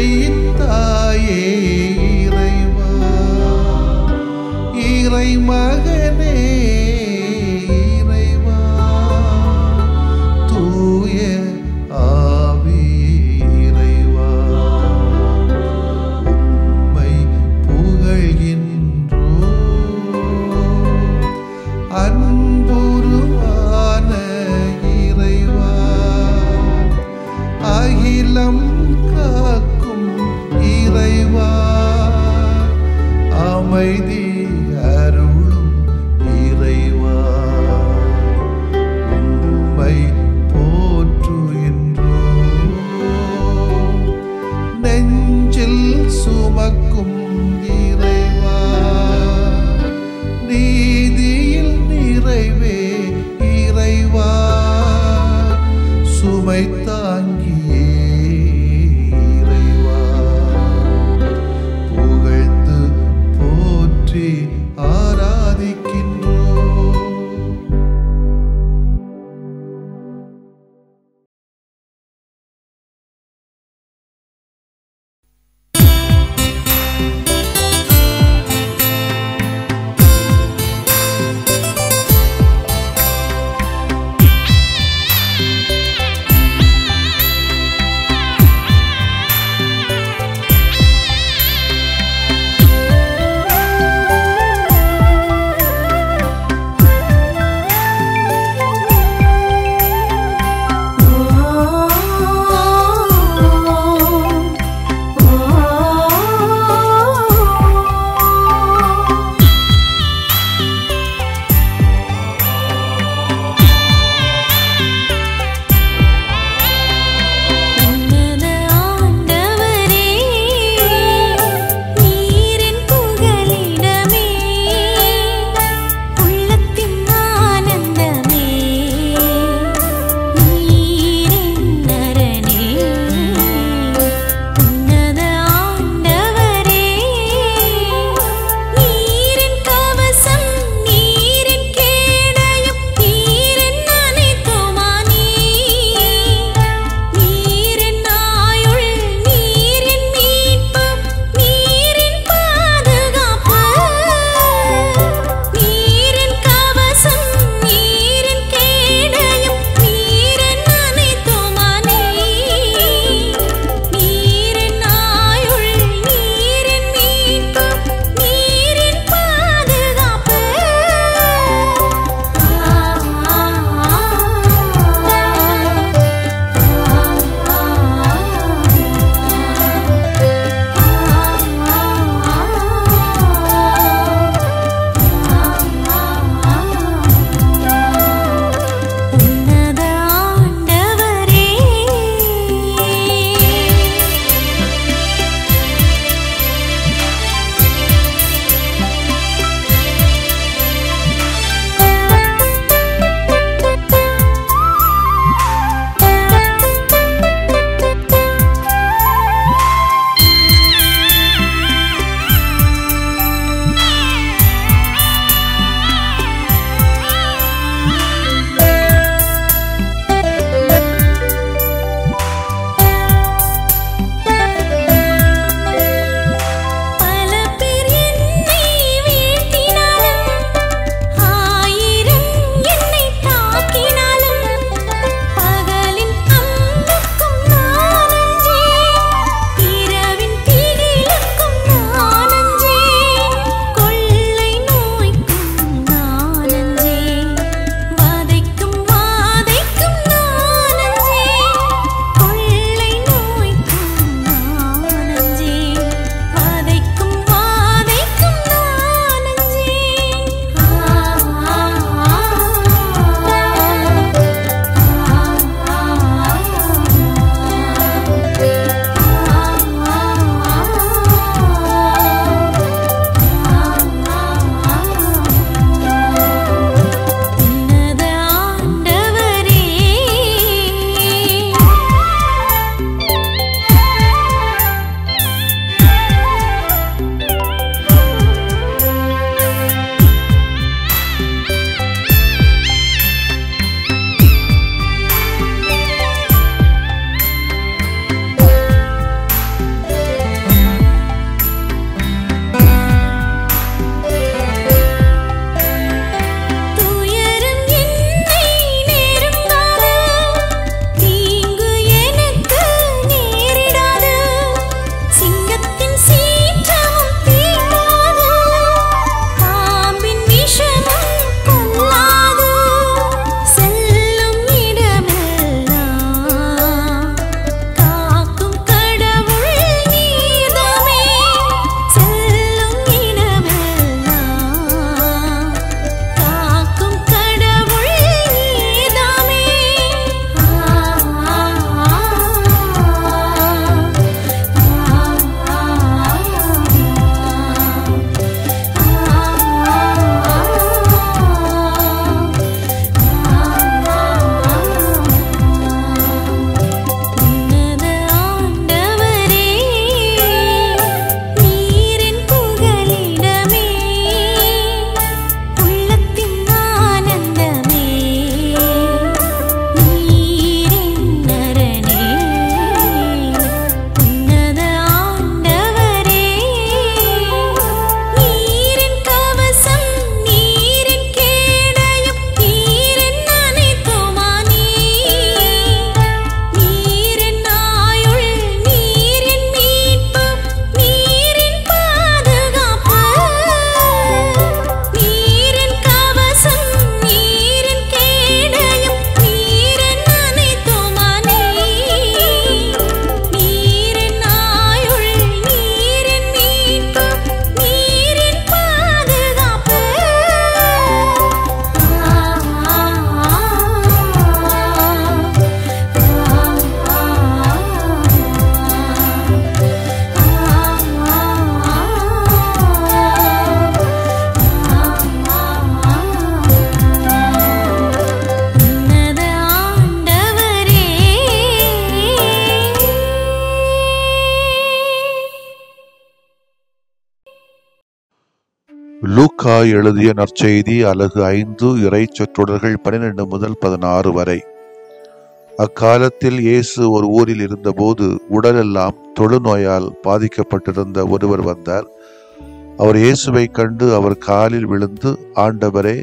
உண்மையின் தாயே இறைவா, இறை மகனே இறைவா, தூய ஆவி இறைவா, உம்மை புகழ்கின்றோ. அன்புருவான இறைவா, அகிலம் காக்கும் இறைவா, அமைதி அருளும் இறைவா, உம்மை போற்றுகின்றோம். நெஞ்சில் சுமக்கும் இறைவா, நீதியில் நிறைவே இறைவா, சுமை தாங்கியே இறைவா, புகழ்ந்து போற்றி ஆராதிக்கின்றோம். லூக்கா எழுதிய நற்செய்தி அலகு 5 இறை சொற்றொடர்கள் 12 முதல் 16 வரை. அக்காலத்தில் இயேசு ஒரு ஊரில் இருந்தபோது உடலெல்லாம் தொழுநோயால் பாதிக்கப்பட்டிருந்த ஒருவர் வந்தார். அவர் இயேசுவை கண்டு அவர் காலில் விழுந்து, ஆண்டவரே,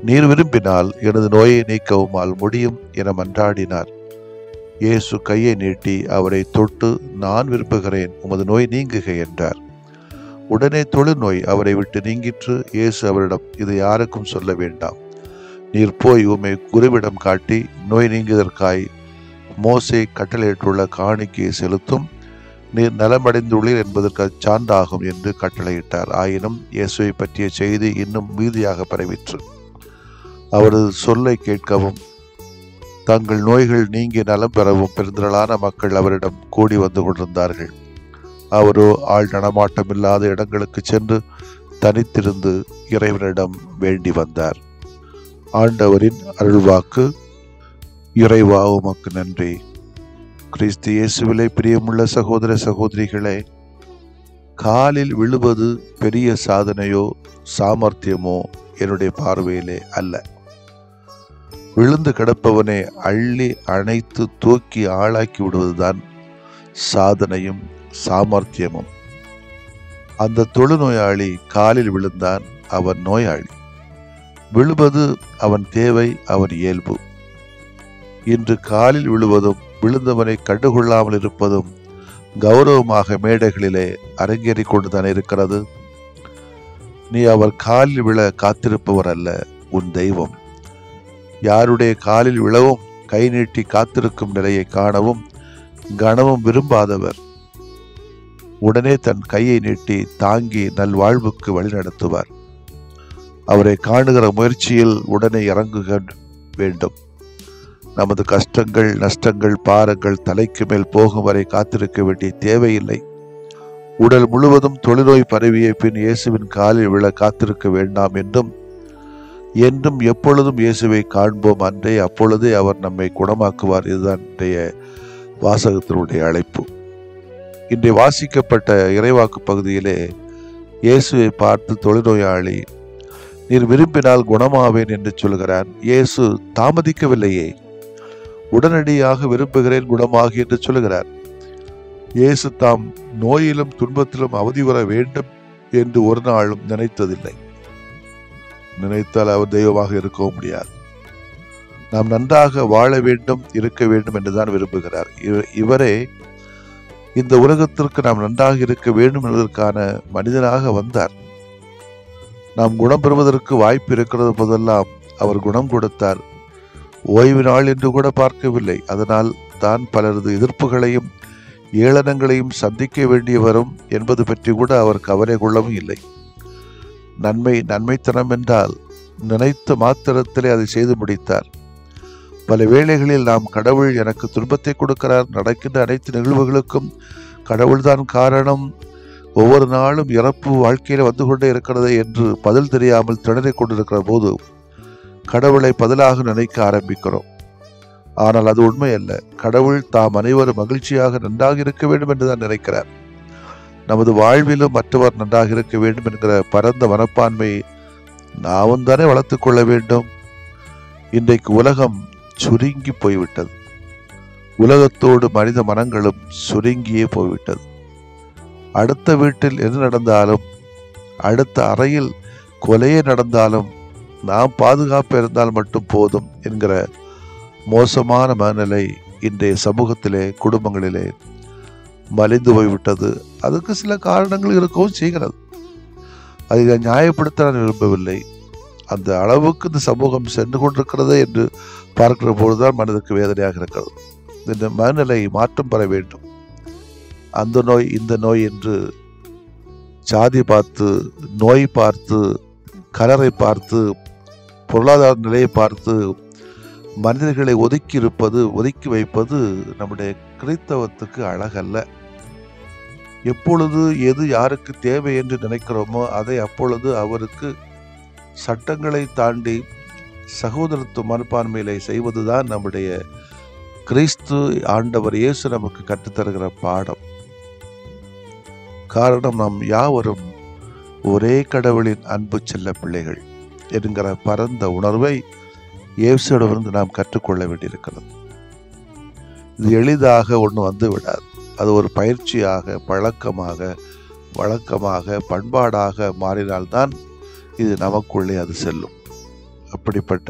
நீர் விரும்பினால் எனது நோயை நீக்கவுமால் முடியும் என மன்றாடினார். இயேசு கையை நீட்டி அவரை தொட்டு, நான் விரும்புகிறேன், உமது நோய் நீங்குக என்றார். உடனே தொழுநோய் அவரை விட்டு நீங்கிற்று. இயேசு அவரிடம், இதை யாருக்கும் சொல்ல வேண்டாம். நீர் போய் உம்மை குருவிடம் காட்டி நோய் நீங்குவதற்காய் மோசே கட்டளையிட்டுள்ள காணிக்கையை செலுத்தும். நீர் நலமடைந்துள்ளீர் என்பதற்கு சான்றாகும் என்று கட்டளையிட்டார். ஆயினும் இயேசுவை பற்றிய செய்தி இன்னும் மீதியாக பரவிற்று. அவரது சொல்லை கேட்கவும் தங்கள் நோய்கள் நீங்கி நலம் பெறவும் பெருந்திரளான மக்கள் அவரிடம் கூடி வந்து கொண்டிருந்தார்கள். அவரோ ஆள் நடமாட்டமில்லாத இடங்களுக்கு சென்று தனித்திருந்து இறைவனிடம் வேண்டி வந்தார். ஆண்டவரின் அருள்வாக்கு. இறைவா, உமக்கு நன்றி. கிறிஸ்து இயேசுவிலே பிரியமுள்ள சகோதர சகோதரிகளே, காலில் விழுவது பெரிய சாதனையோ சாமர்த்தியமோ என்னுடைய பார்வையிலே அல்ல. விழுந்து கிடப்பவனை அள்ளி அணைத்து தூக்கி ஆளாக்கி விடுவதுதான் சாதனையும் சாமர்த்தியமும். அந்த தொழுநோயாளி காலில் விழுந்தான். அவன் நோயாளி. விழுவது அவன் தேவை, அவன் இயல்பு. இன்று காலில் விழுவதும் விழுந்தவனை கண்டுகொள்ளாமல் இருப்பதும் கௌரவமாக மேடைகளிலே அரங்கேறிக் கொண்டுதான் இருக்கிறது. நீ அவர் காலில் விழ காத்திருப்பவர் அல்ல, உன் தெய்வம். யாருடைய காலில் விழவும் கை நீட்டி காத்திருக்கும் நிலையை காணவும் கனவும் விரும்பாதவர் உடனே தன் கையை நீட்டி தாங்கி நல்வாழ்வுக்கு வழிநடத்துவார். அவரை காணுகிற முயற்சியில் உடனே இறங்குக வேண்டும். நமது கஷ்டங்கள், நஷ்டங்கள், பாரங்கள் தலைக்கு மேல் போகும் வரை காத்திருக்க வேண்டிய தேவையில்லை. உடல் முழுவதும் தொழுநோய் பரவிய பின் இயேசுவின் காலில் விழ காத்திருக்க வேண்டாம் என்றும் எப்பொழுதும் இயேசுவை காண்போம். அன்றே அப்பொழுதே அவர் நம்மை குணமாக்குவார். இதுதான் இன்றைய வாசகத்தினுடைய அழைப்பு. இன்றைய வாசிக்கப்பட்ட இறைவாக்கு பகுதியிலே இயேசுவை பார்த்து தொழுநோயாளி, நீர் விரும்பினால் குணமாவேன் என்று சொல்கிறான். இயேசு தாமதிக்கவில்லையே, உடனடியாக விரும்புகிறேன் குணமாகி என்று சொல்கிறார். இயேசு தாம் நோயிலும் துன்பத்திலும் அவதி வர வேண்டும் என்று ஒரு நாளும் நினைத்ததில்லை. நினைத்தால் அவர் தெய்வமாக இருக்கவும் முடியாது. நாம் நன்றாக வாழ வேண்டும், இருக்க வேண்டும் என்றுதான் விரும்புகிறார். இவரே இந்த உலகத்திற்கு நாம் நன்றாக இருக்க வேண்டும் என்பதற்கான மனிதனாக வந்தார். நாம் குணம் பெறுவதற்கு வாய்ப்பு இருக்கிறது போதெல்லாம் அவர் குணம் கொடுத்தார். ஓய்வு நாள் என்று கூட பார்க்கவில்லை. அதனால் தான் பலரது எதிர்ப்புகளையும் ஏளனங்களையும் சந்திக்க வேண்டி வரும் என்பது பற்றி கூட அவர் கவலை கொள்ளவும் இல்லை. நன்மைத்தனம் என்றால் நினைத்த மாத்திரத்திலே அதை செய்து முடித்தார். பல வேளைகளில் நாம் கடவுள் எனக்கு துன்பத்தை கொடுக்கிறார், நடக்கின்ற அனைத்து நிகழ்வுகளுக்கும் கடவுள்தான் காரணம், ஒவ்வொரு நாளும் இறப்பு வாழ்க்கையில வந்து கொண்டே இருக்கிறது என்று பதில் தெரியாமல் திணறிக் கொண்டிருக்கிற போது கடவுளை பதிலாக நினைக்க ஆரம்பிக்கிறோம். ஆனால் அது உண்மை அல்ல. கடவுள் தாம் அனைவரும் மகிழ்ச்சியாக நன்றாக இருக்க வேண்டும் என்றுதான் நினைக்கிறார். நமது வாழ்விலும் மற்றவர் நன்றாக இருக்க வேண்டும் என்கிற பரந்த மனப்பான்மையை நாமும் தானே வளர்த்து கொள்ள வேண்டும். இன்றைக்கு உலகம் சுருங்கி போய்விட்டது. உலகத்தோடு மனித மனங்களும் சுருங்கியே போய்விட்டது. அடுத்த வீட்டில் எது நடந்தாலும், அடுத்த அறையில் கொலையே நடந்தாலும் நாம் பாதுகாப்பு இருந்தால் மட்டும் போதும் என்கிற மோசமான மனநிலை இன்றைய சமூகத்திலே, குடும்பங்களிலே மலிந்து போய்விட்டது. அதுக்கு சில காரணங்கள் இருக்கவும் செய்கிறது. அதை நியாயப்படுத்த நான் விரும்பவில்லை. அந்த அளவுக்கு இந்த சமூகம் சென்று கொண்டிருக்கிறது என்று பார்க்கிற பொழுதுதான் மனதுக்கு வேதனையாக இருக்கிறது. இந்த மனநிலை மாற்றம் பெற வேண்டும். அந்த நோய், இந்த நோய் என்று சாதி பார்த்து, நோய் பார்த்து, கலரை பார்த்து, பொருளாதார நிலையை பார்த்து மனிதர்களை ஒதுக்கி வைப்பது நம்முடைய கிறிஸ்தவத்துக்கு அழகல்ல. எப்பொழுது எது யாருக்கு தேவை என்று நினைக்கிறோமோ அதை அப்பொழுது அவருக்கு சட்டங்களை தாண்டி சகோதரத்துவ மனப்பான்மையிலே செய்வதுதான் நம்முடைய கிறிஸ்து ஆண்டவர் இயேசு நமக்கு கற்றுத்தருகிற பாடம். காரணம், நாம் யாவரும் ஒரே கடவுளின் அன்பு செல்ல பிள்ளைகள் என்கிற பரந்த உணர்வை இயேசுவிடமிருந்து நாம் கற்றுக்கொள்ள வேண்டியிருக்கிறது. இது எளிதாக ஒன்று வந்து விடாது. அது ஒரு பயிற்சியாக, பழக்கமாக, வழக்கமாக, பண்பாடாக மாறினால்தான் இது நமக்குள்ளே அது செல்லும். அப்படிப்பட்ட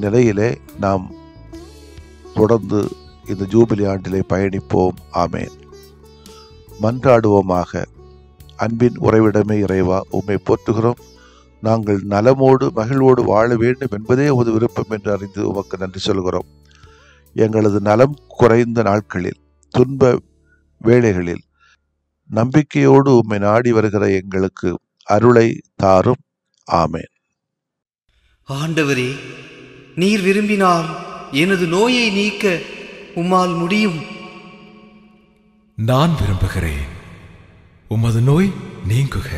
நிலையிலே நாம் தொடர்ந்து இந்த ஜூபிலி ஆண்டிலே பயணிப்போம். ஆமேன். மன்றாடுவோமாக. அன்பின் உறைவிடமே இறைவா, உம்மை போற்றுகிறோம். நாங்கள் நலமோடு மகிழ்வோடு வாழ வேண்டும் என்பதே உமது விருப்பம் என்று அறிந்து உமக்கு நன்றி சொல்கிறோம். எங்களது நலம் குறைந்த நாட்களில், துன்ப வேளைகளில் நம்பிக்கையோடு உம்மை நாடி வருகிற எங்களுக்கு அருளை தாரும். ஆமேன். ஆண்டவரே, நீர் விரும்பினால் எனது நோயை நீக்க உம்மால் முடியும். நான் விரும்புகிறேன், உமது நோய் நீங்குக.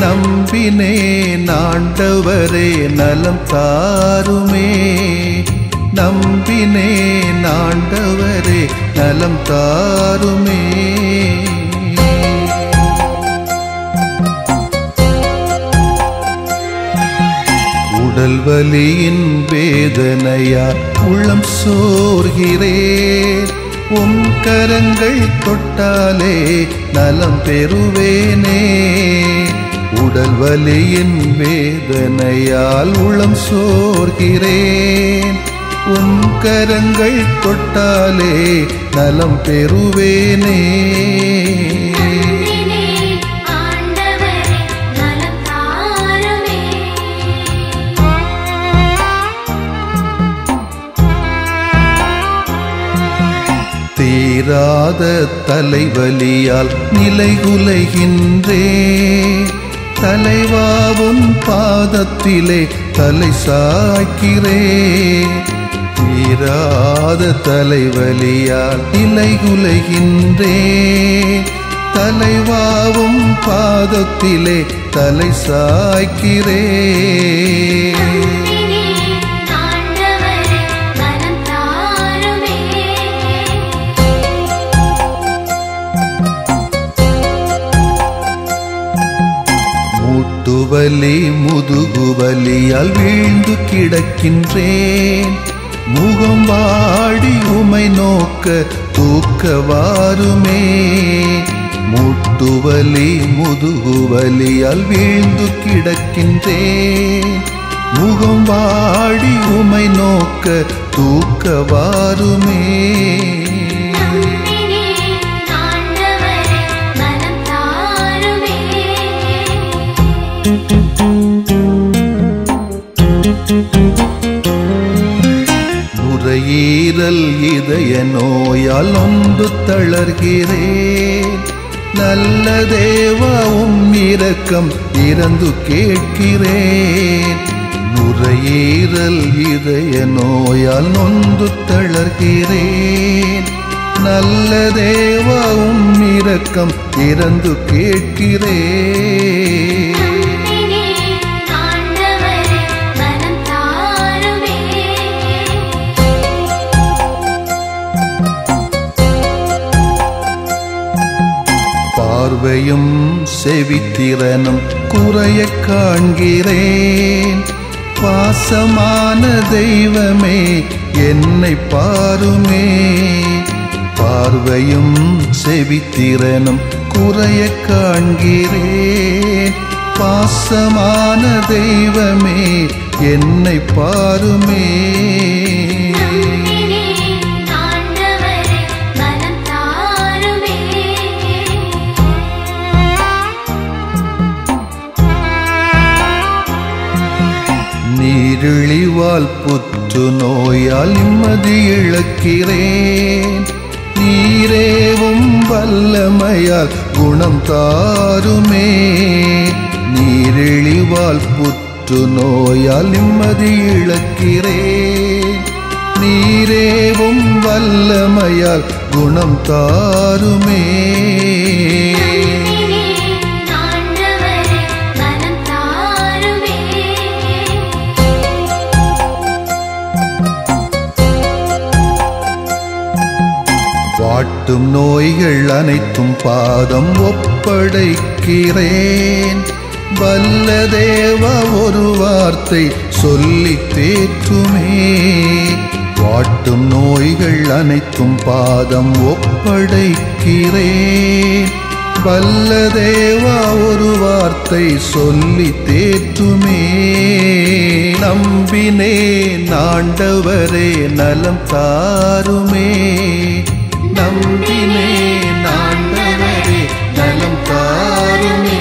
நம்பினேன் ஆண்டவரே, நலம் தாருமே. நம்பினேன் ஆண்டவரே, நலம் தாருமே. உடல் வலியின் வேதனையா உள்ளம் சோர்கிறேன். உம் கரங்கள் தொட்டாலே நலம் பெறுவேனே. உடல் வலியின் வேதனையால் உளம் சோர்கிறேன். உம் கரங்கள் தொட்டாலே நலம் பெறுவேனே. தீராத தலைவலியால் நிலைகுலைகின்றேன். தலைவாவும் பாதத்திலே தலை சாய்க்கிறேன். தீராத தலைவலியால் நிலைகுலைகின்றேன். தலைவாவும் பாதத்திலே தலை சாய்க்கிறேன். முட்டுவலி முதுகுவலியால் வீழ்ந்து கிடக்கின்றேன். முகம் வாடி உமை நோக்க தூக்கவாருமே. முட்டுவலி முதுகுவலியால் வீழ்ந்து கிடக்கின்றேன். முகம் வாடி உமை நோக்க தூக்கவாருமே. நுரையீரல் இதய நோயால் நொந்து தளர்கிறேன். நல்ல தேவா, உம் இரக்கம் இறந்து கேட்கிறேன். நுரையீரல் இதய நோயால் நொந்து தளர்கிறேன். நல்ல தேவா, உம் இரக்கம் இறந்து கேட்கிறேன். பார்வையும் செவித்திறனும் குறைய காண்கிறேன். பாசமான தெய்வமே, என்னை பாருமே. பார்வையும் செவித்திறனும் குறைய காண்கிறேன். பாசமான தெய்வமே, என்னை பாருமே. நீரிழிவால் புற்று நோயால் நிம்மதி இழக்கிறேன். நீரேவும் வல்லமையால் குணம் தாருமே. நீரிழிவால் புற்று நோயால் நிம்மதி இழக்கிறேன். நீரேவும் வல்லமையால் குணம் தாருமே. வாட்டும் நோய்கள் அனைத்தும் பாதம் ஒப்படைக்கிறேன். வல்ல தேவா ஒரு வார்த்தை சொல்லி தேற்றுமே. வாட்டும் நோய்கள் அனைத்தும் பாதம் ஒப்படைக்கிறேன். வல்ல தேவா ஒரு வார்த்தை சொல்லி தேற்றுமே. நம்பினேன் ஆண்டவரே நலம் தாருமே. நம்பினேன் ஆண்டவரே நலம் தாருமே.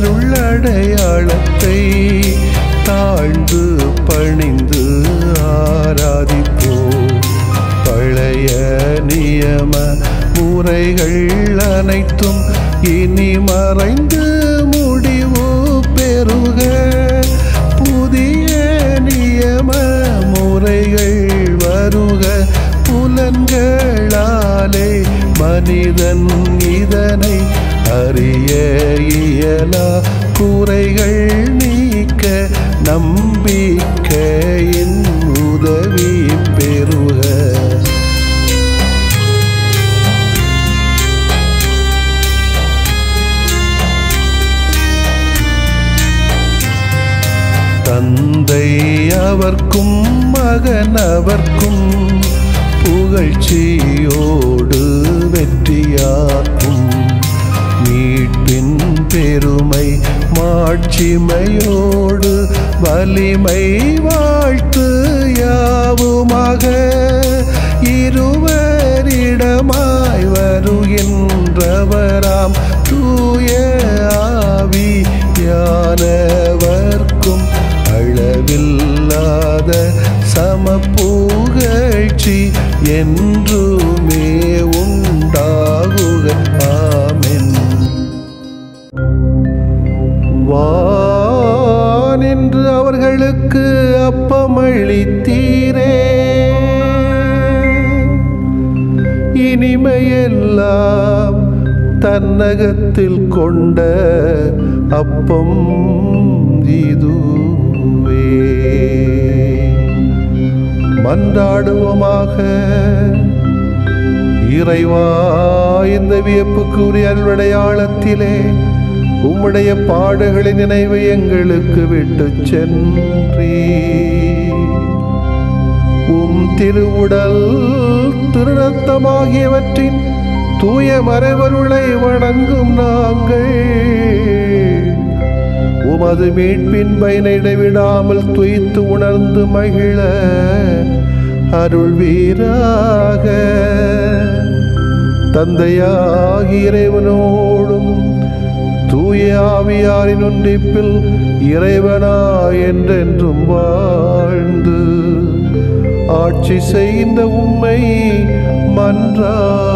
அருளடையாளத்தை தாழ்ந்து பணிந்து ஆராதிப்போம். பழைய நியம முறைகள் அனைத்தும் இனி மறைந்து முடிவு பெறுக. புதிய நியம முறைகள் வருக. புலன்களாலே மனிதன் இதனை அறிய இயலா. குறைகள் நீக்க நம்பிக்கையின் உதவி பெறுக. தந்தை அவர்க்கும் மகன் அவர்க்கும் புகழ்ச்சியோடு வெற்றியாக்கும். மீட்பின் பெருமை மாட்சிமையோடு வலிமை வாழ்த்து யாவுமாக. இருவரிடமாய் வருகின்றவராம் தூய ஆவியானவர்க்கும் அளவில்லாத சமப்புகழ்ச்சி என்றுமே உண்டாகுக. ஆமென். வானின்று அவர்களுக்கு அப்பமளித்தீரே. இனிமையெல்லாம் தன்னகத்தில் கொண்ட அப்பம் இதுவே. மன்றாடுவோமாக. இறைவா, இந்த வியப்புக்குரிய அருளடையாளத்திலே உம்முடைய பாடுகளின் நினைவை எங்களுக்கு விட்டு சென்றீ. உம் திருவுடல் திருரத்தமாகியவற்றின் தூய மறைபொருளை வணங்கும் நாங்கள் உமது மீட்பின் பயனை இடைவிடாமல் துய்த்து உணர்ந்து மகிழ அருள்வீராக. தந்தையாகிய இறைவனோடும் தூய ஆவியாரின் ஒன்றிப்பில் இறைவனா என்றென்றும் வாழ்ந்து ஆட்சி செய்கின்ற உம்மை மன்றாடுகிறோம்.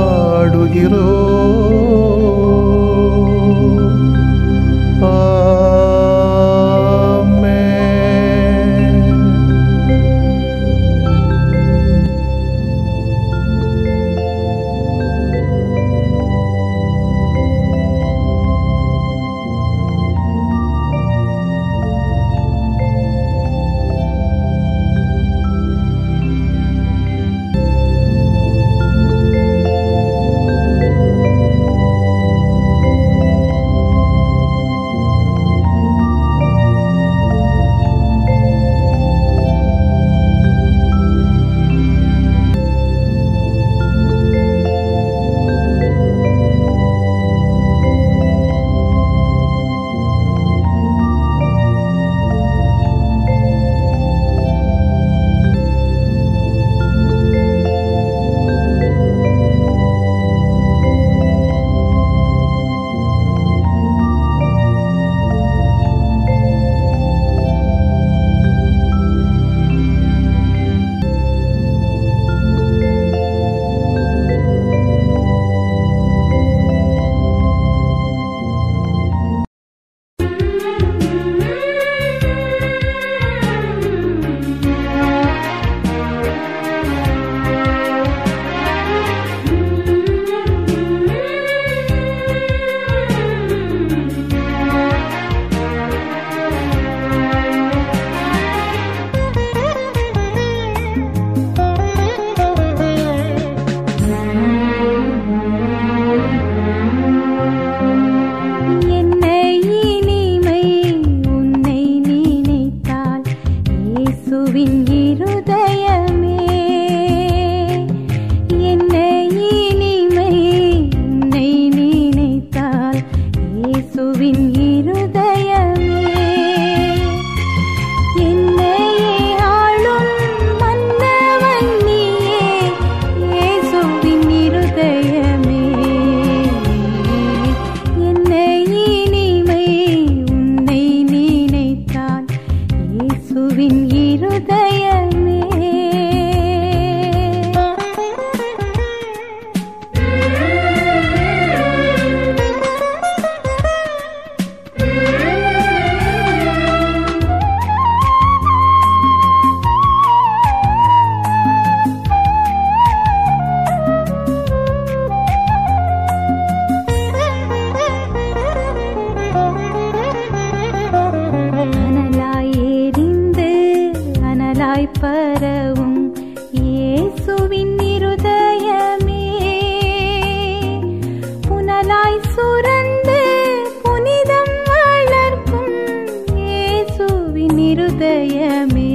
இருதயமே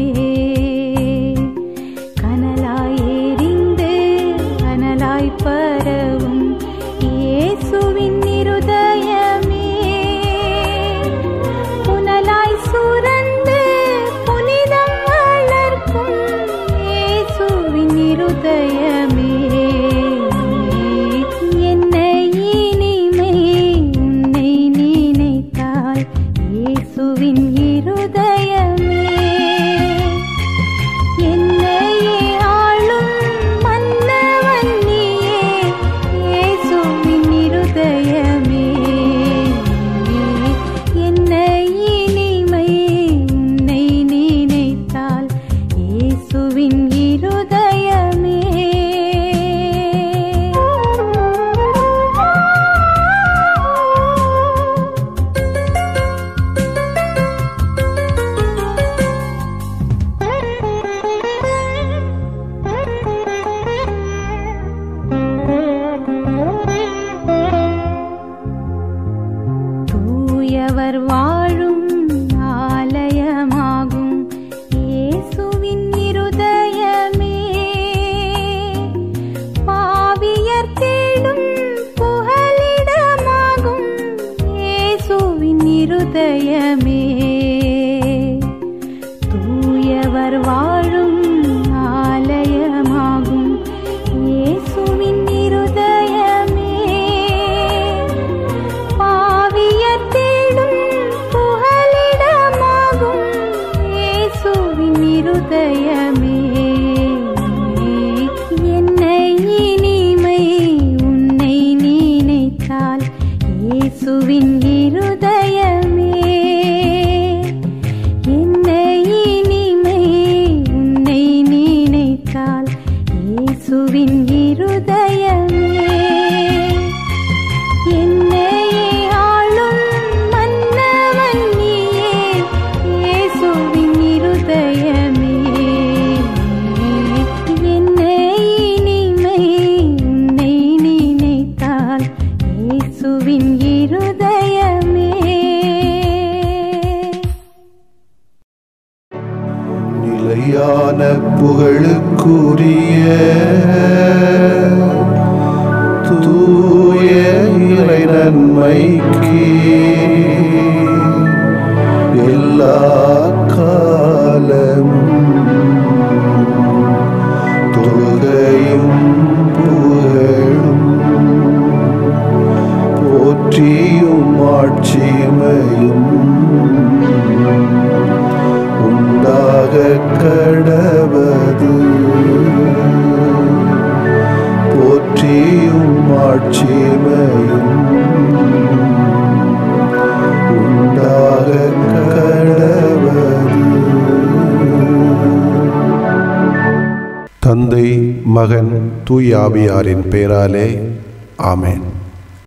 கனலாய் எரிந்து கனலாய் பரவும் இயேசுவின் இருதயமே புனலாய் சுரந்து புனிதம் வளர்க்கும் இயேசுவின் இருதயமே இயேசுவின் இருதயமே என்னையே ஆளும் மன்னவன் நீயே இயேசுவின் இருதயமே என்னை இனிமை உன்னை நினைத்தால் இயேசுவின் இருதயமே தூயவர் வாழும் ஆலயமாகும் இயேசுவின் இருதயமே பாவியர் தேடும் புகலிடமாகும் இயேசுவின் இருதயமே தூயவர் வாழும் ஆலயமாகும் இயேசுவின் இருதயமே பாவியர் தேடும் புகலிடமாகும் இயேசுவின் இருதயமே என்னை இனிமை உன்னை நினைத்தால் இயேசுவின் இருதயமே என்னை இனிமை உன்னை நினைத்தால் இயேசுவின் இருதயமே என்னையே ஆளும் மன்னவன் நீயே இயேசுவின் இருதயமே என்னை இனிமை உன்னை நினைத்தால் இயேசுவின் இருதயமே நிலையான புகழுக்குரிய தூய இறை நன்மைக்கு எல்லா காலமும் தொழுகையும் புகழும் போற்றியும் ஆட்சிமையும் உண்டாக கடவது போற்றியும் ஆட்சிமையும் உண்டாக கடவது. தந்தை மகன் தூய ஆவியாரின் பெயராலே ஆமென்.